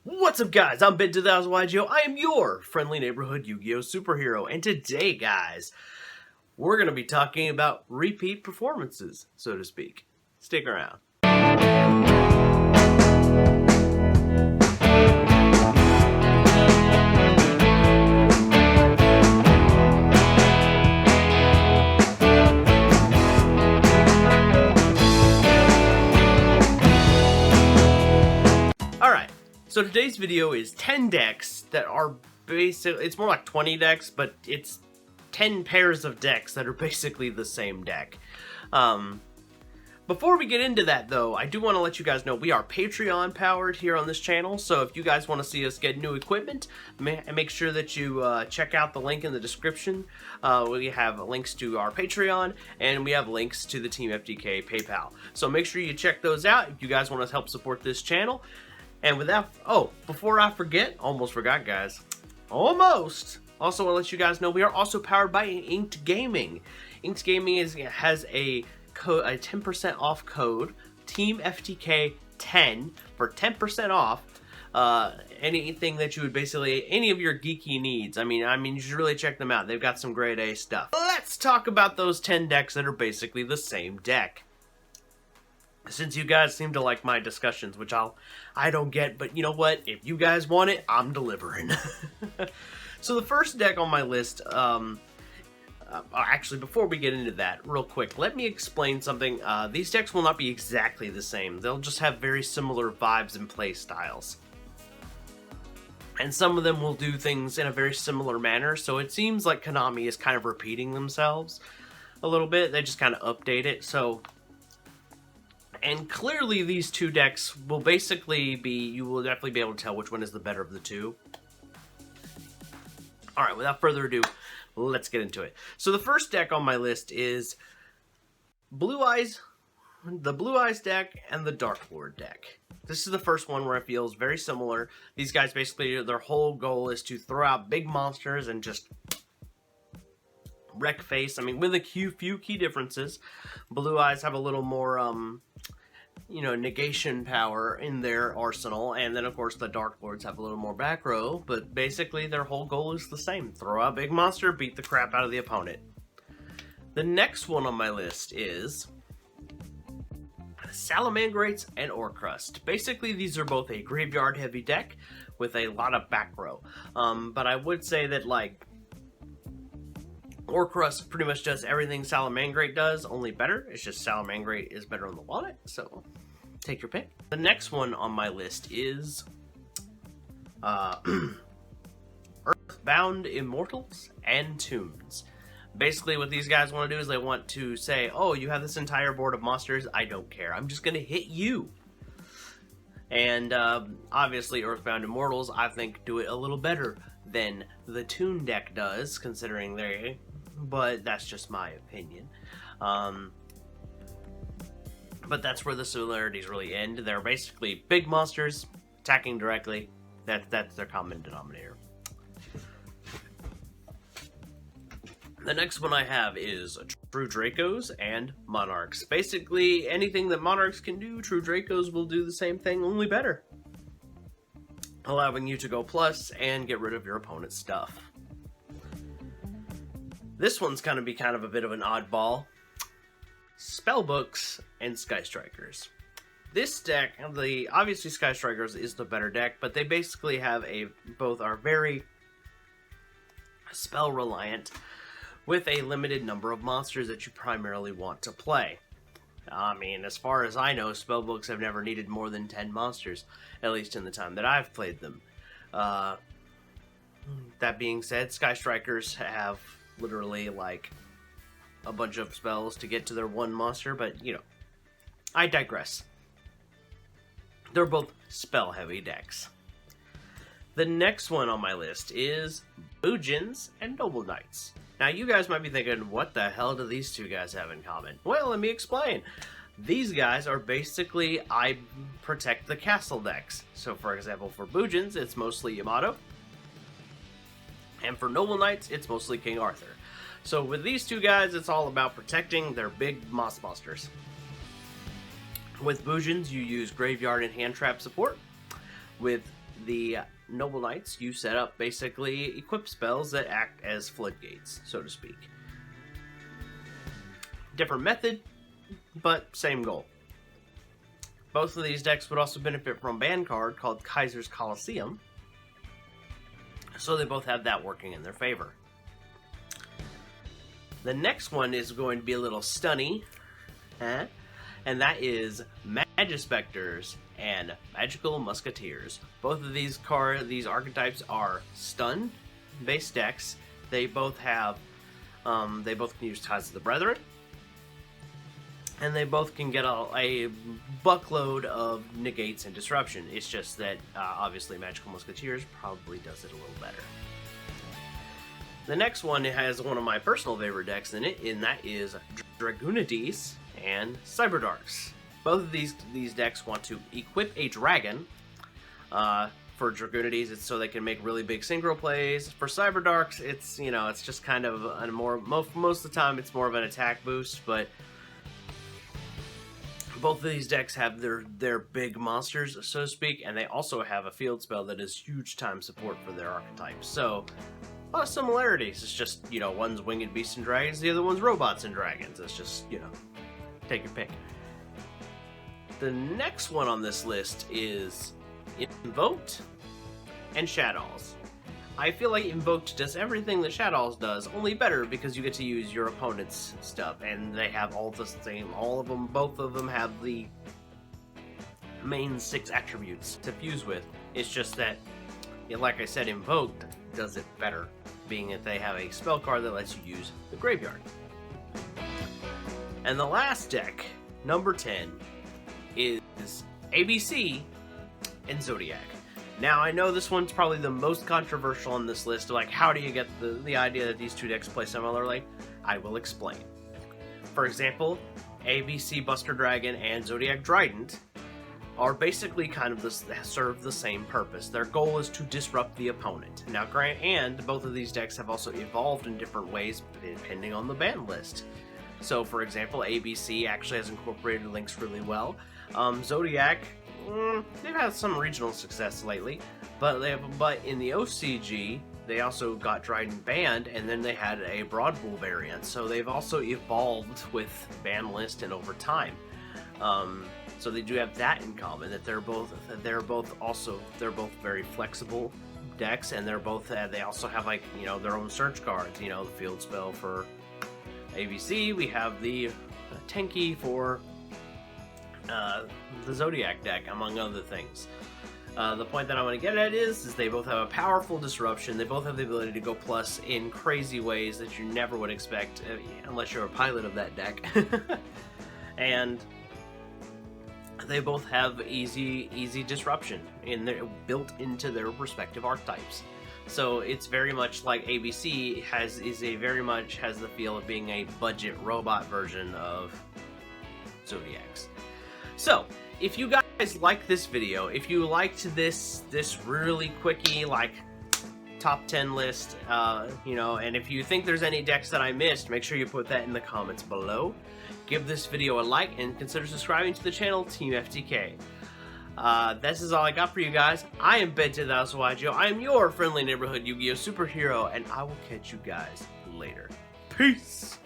What's up, guys? I'm Ben2000 YuGiOh. I am your friendly neighborhood Yu-Gi-Oh superhero, and today, guys, we're going to be talking about repeat performances, so to speak. Stick around. Alright. So today's video is 10 decks that are basically, it's more like 20 decks, but it's 10 pairs of decks that are basically the same deck. Before we get into that though, I do want to let you guys know we are Patreon powered here on this channel, so if you guys want to see us get new equipment, make sure that you check out the link in the description. We have links to our Patreon, and we have links to the Team FTK PayPal. So make sure you check those out if you guys want to help support this channel. And without, before I forget, almost forgot, guys. Almost. Also want to let you guys know we are also powered by Inked Gaming. Inked Gaming has a 10% off code, Team FTK 10 for 10% off. Anything that you would basically, any of your geeky needs. I mean, you should really check them out. They've got some grade A stuff. Let's talk about those 10 decks that are basically the same deck. Since you guys seem to like my discussions, which I don't get, but you know what? If you guys want it, I'm delivering. So the first deck on my list, actually, before we get into that, real quick, let me explain something. These decks will not be exactly the same. They'll just have very similar vibes and play styles. And some of them will do things in a very similar manner, so it seems like Konami is kind of repeating themselves a little bit. They just kind of update it, so... And clearly these two decks will basically be, you will definitely be able to tell which one is the better of the two. Alright, without further ado, let's get into it. So the first deck on my list is Blue Eyes, the Blue Eyes deck, and the Dark Lord deck. This is the first one where it feels very similar. These guys basically, their whole goal is to throw out big monsters and just wreck face. I mean, with a few key differences. Blue Eyes have a little more, negation power in their arsenal, and then of course the Dark Lords have a little more back row, but basically their whole goal is the same. Throw out big monster, beat the crap out of the opponent. The next one on my list is Salamangreats and Orcrust. Basically these are both a graveyard heavy deck with a lot of back row, but I would say that like Orcrust pretty much does everything Salamangreat does, only better. It's just Salamangreat is better on the wallet, so take your pick. The next one on my list is Earthbound Immortals and Tombs. Basically what these guys want to do is they want to say, oh, you have this entire board of monsters, I don't care, I'm just going to hit you. And obviously Earthbound Immortals, I think, do it a little better than the Toon deck does, considering they... But that's just my opinion. But that's where the similarities really end. They're basically big monsters attacking directly. That's their common denominator. The next one I have is True Dracos and Monarchs. Basically, anything that Monarchs can do, True Dracos will do the same thing, only better. Allowing you to go plus and get rid of your opponent's stuff. This one's going to be kind of a bit of an oddball. Spellbooks and Sky Strikers. This deck, obviously Sky Strikers is the better deck, but they basically have both are very spell reliant with a limited number of monsters that you primarily want to play. I mean, as far as I know, Spellbooks have never needed more than 10 monsters, at least in the time that I've played them. That being said, Sky Strikers have literally like a bunch of spells to get to their one monster, but I digress. They're both spell heavy decks. The next one on my list is Boojins and Noble Knights. Now you guys might be thinking, what the hell do these two guys have in common? Well, let me explain. These guys are basically I protect the castle decks. So for example, for Boojins, it's mostly Yamato. And for Noble Knights, it's mostly King Arthur. So with these two guys, it's all about protecting their big monsters. With Boojins, you use Graveyard and Hand Trap support. With the Noble Knights, you set up basically equip spells that act as floodgates, so to speak. Different method, but same goal. Both of these decks would also benefit from a banned card called Kaiser's Colosseum, so they both have that working in their favor. The next one is going to be a little stunny, and that is Magispectors and Magical Musketeers. Both of these archetypes are stun-based decks. They both have, they both can use Ties of the Brethren, and they both can get a buckload of negates and disruption. It's just that, obviously, Magical Musketeers probably does it a little better. The next one has one of my personal favorite decks in it, and that is Dragoonides and Cyberdarks. Both of these decks want to equip a dragon. For Dragoonides, it's so they can make really big synchro plays. For Cyberdarks, it's, you know, it's just kind of a more, most of the time it's more of an attack boost, but both of these decks have their big monsters, so to speak, and they also have a field spell that is huge time support for their archetypes. So, a lot of similarities. It's just, you know, one's winged beasts and dragons, the other one's robots and dragons. It's just, you know, take your pick. The next one on this list is Invoked and Shadows. I feel like Invoked does everything that Shadows does, only better because you get to use your opponent's stuff, and they have all the same, both of them have the main 6 attributes to fuse with. It's just that, like I said, Invoked does it better, being that they have a spell card that lets you use the graveyard. And the last deck, number 10, is ABC and Zodiac. Now, I know this one's probably the most controversial on this list. Like, how do you get the idea that these two decks play similarly? I will explain. For example, ABC Buster Dragon and Zodiac Trident are basically kind of serve the same purpose. Their goal is to disrupt the opponent. Now, and both of these decks have also evolved in different ways depending on the ban list. So, for example, ABC actually has incorporated links really well. Zodiac, they've had some regional success lately, but in the OCG, they also got Trident banned, and then they had a Broad Pool variant. So they've also evolved with ban list and over time. So they do have that in common, that they're both very flexible decks, and they also have, like, you know, their own search cards. You know, the field spell for ABC, we have the Tenki for the Zodiac deck, among other things. The point that I want to get at is they both have a powerful disruption. They both have the ability to go plus in crazy ways that you never would expect unless you're a pilot of that deck. And they both have easy disruption built into their respective archetypes. So it's very much like ABC very much has the feel of being a budget robot version of Zodiacs. So, if you guys like this video, if you liked this really quickie, like, top 10 list, you know, and if you think there's any decks that I missed, make sure you put that in the comments below. Give this video a like, and consider subscribing to the channel, Team FTK. This is all I got for you guys. I am YuGiOh. I am your friendly neighborhood Yu-Gi-Oh superhero, and I will catch you guys later. Peace!